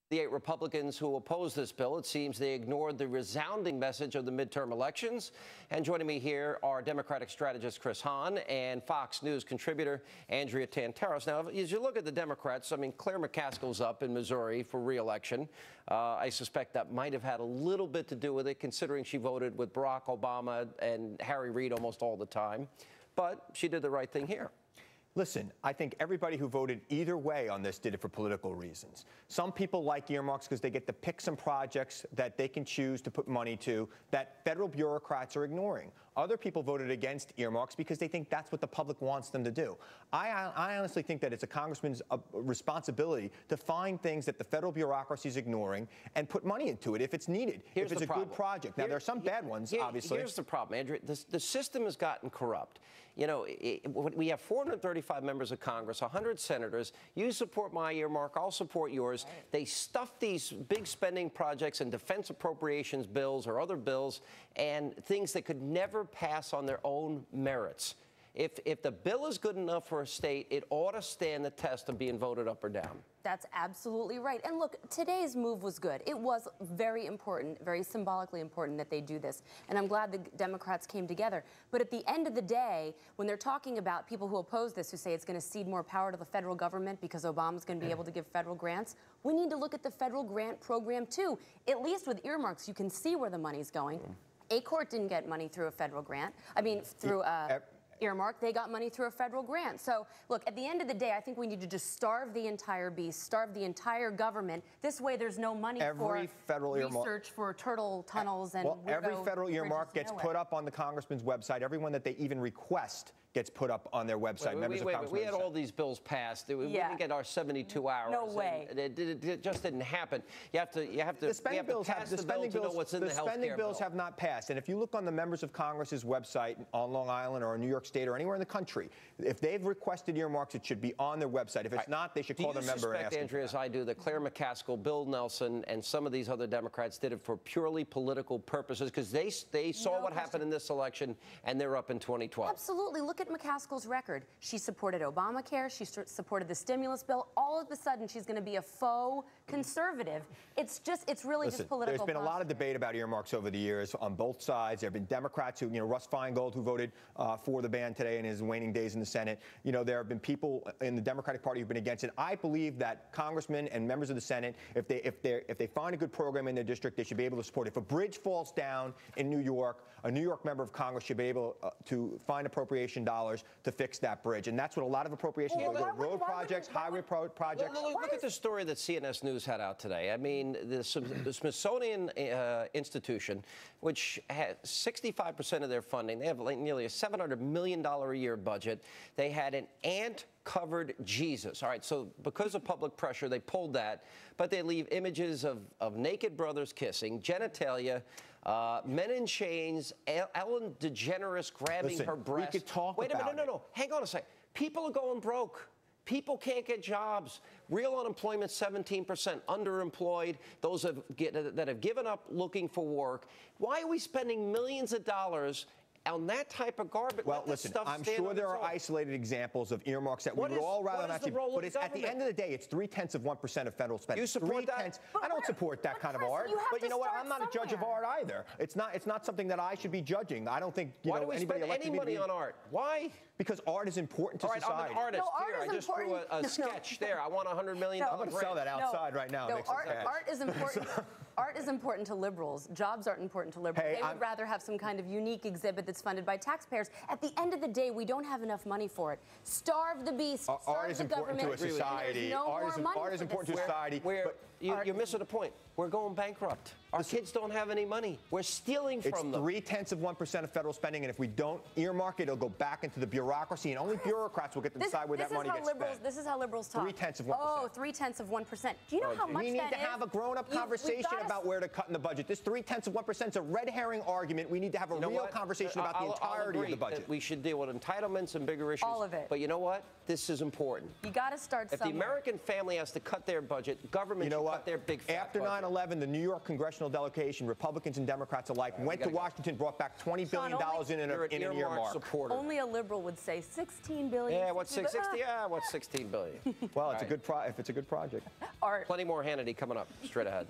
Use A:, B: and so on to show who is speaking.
A: The 8 Republicans who oppose this bill, it seems they ignored the resounding message of the midterm elections. And joining me here are Democratic strategist Chris Hahn and Fox News contributor Andrea Tantaros. Now, as you look at the Democrats, I mean, Claire McCaskill's up in Missouri for re-election. I suspect that might have had a little bit to do with it, considering she voted with Barack Obama and Harry Reid almost all the time. But she did the right thing here.
B: Listen, I think everybody who voted either way on this did it for political reasons. Some people like earmarks because they get to pick some projects that they can choose to put money to that federal bureaucrats are ignoring. Other people voted against earmarks because they think that's what the public wants them to do. I honestly think that it's a congressman's responsibility to find things that the federal bureaucracy is ignoring and put money into it if it's needed, if it's a good project. Now, there are some bad ones, obviously.
A: Here's the problem, Andrea. The system has gotten corrupt. You know, we have 435 members of Congress, 100 senators. You support my earmark, I'll support yours. Right. They stuff these big spending projects in defense appropriations bills or other bills and things that could never pass on their own merits. If the bill is good enough for a state, it ought to stand the test of being voted up or down.
C: That's absolutely right. And look, today's move was good. It was very important, very symbolically important that they do this. And I'm glad the Democrats came together. But at the end of the day, when they're talking about people who oppose this, who say it's going to cede more power to the federal government because Obama's going to be able to give federal grants, we need to look at the federal grant program, too. At least with earmarks, you can see where the money's going. ACORT didn't get money through a federal grant. I mean, through earmark, they got money through a federal grant. So, look, at the end of the day, I think we need to just starve the entire beast, starve the entire government. This way, there's no money for
B: federal
C: research for turtle tunnels and
B: every federal earmark gets put up on the congressman's website. Everyone that they even request gets put up on their website.
A: We had all these bills passed. We didn't get our 72 hours.
C: No way.
A: It just didn't happen. You have to
B: the spending bills
A: pass the bill to know what's in the health care bill.
B: The spending bills have not passed. And if you look on the members of Congress's website on Long Island or in New York State or anywhere in the country, if they've requested earmarks, it should be on their website. If it's not, they should call their member and ask.
A: Do you suspect, Andrea, as I do, that Claire McCaskill, Bill Nelson, and some of these other Democrats did it for purely political purposes because they saw what happened in this election and they're up in 2012?
C: Absolutely. Look at McCaskill's record. She supported Obamacare. She supported the stimulus bill. All of a sudden, she's going to be a faux conservative. It's really just political.
B: There's been a lot of debate about earmarks over the years on both sides. There have been Democrats who, Russ Feingold, who voted for the ban today in his waning days in the Senate. There have been people in the Democratic Party who've been against it. I believe that congressmen and members of the Senate, if they find a good program in their district, they should be able to support it. If a bridge falls down in New York, a New York member of Congress should be able to find appropriation dollars to fix that bridge. And that's what a lot of appropriations go to road projects, highway projects.
A: Look at the story that CNS News had out today. I mean, the Smithsonian Institution, which has 65% of their funding, they have nearly a $700 million a year budget. They had an ant-covered Jesus. All right, so because of public pressure, they pulled that, but they leave images of naked brothers kissing, genitalia, men in chains, Ellen DeGeneres grabbing her breast.
B: We could talk
A: Wait a minute,
B: about
A: no. Hang on a second. People are going broke. People can't get jobs. Real unemployment, 17%. Underemployed. Those that have given up looking for work. Why are we spending millions of dollars on that type of garbage?
B: Well, listen, I'm sure there are isolated examples of earmarks that we would all rather not see. But at the end of the day, it's 0.3% of federal spending.
A: You support that?
B: I don't support that kind of art. But you know what? I'm not a judge of art either. It's not something that I should be judging. I don't think
A: Why do we spend any money on art? Why?
B: Because art is important to society.
A: All right, I'm an artist. Here, I just drew a sketch there. I want $100 million.
B: I'm going to sell that outside right now.
C: Art is important. Art is important to liberals. Jobs aren't important to liberals. They would rather have some kind of unique exhibit that's funded by taxpayers. At the end of the day, we don't have enough money for it. Starve the beast.
B: Art is important to a society. Art is important to society.
A: You're missing the point. We're going bankrupt. Our kids don't have any money. We're stealing from them.
B: It's 0.3% of federal spending, and if we don't earmark it, it'll go back into the bureaucracy, and only bureaucrats will get to decide where that money gets spent.
C: This is how liberals talk.
B: 0.3%.
C: Oh, 0.3%. Do you know how much that is?
B: We need to have a grown-up conversation about where to cut in the budget. This 0.3% is a red herring argument. We need to have a real conversation about the entirety of the budget.
A: We should deal with entitlements and bigger issues.
C: All of it.
A: But you know what? This is important.
C: You got to start somewhere.
A: If the American family has to cut their budget, government should cut their big fat budget.
B: After 9/11, the New York Congressional congressional delegation, Republicans and Democrats alike, went to Washington, brought back $20 billion in an earmark.
A: Supporter.
C: Only a liberal would say $16 billion.
A: Yeah, what's 60? Yeah, what's 16 billion?
B: Well, it's a good if it's a good project.
C: Art.
A: Plenty more Hannity coming up straight ahead.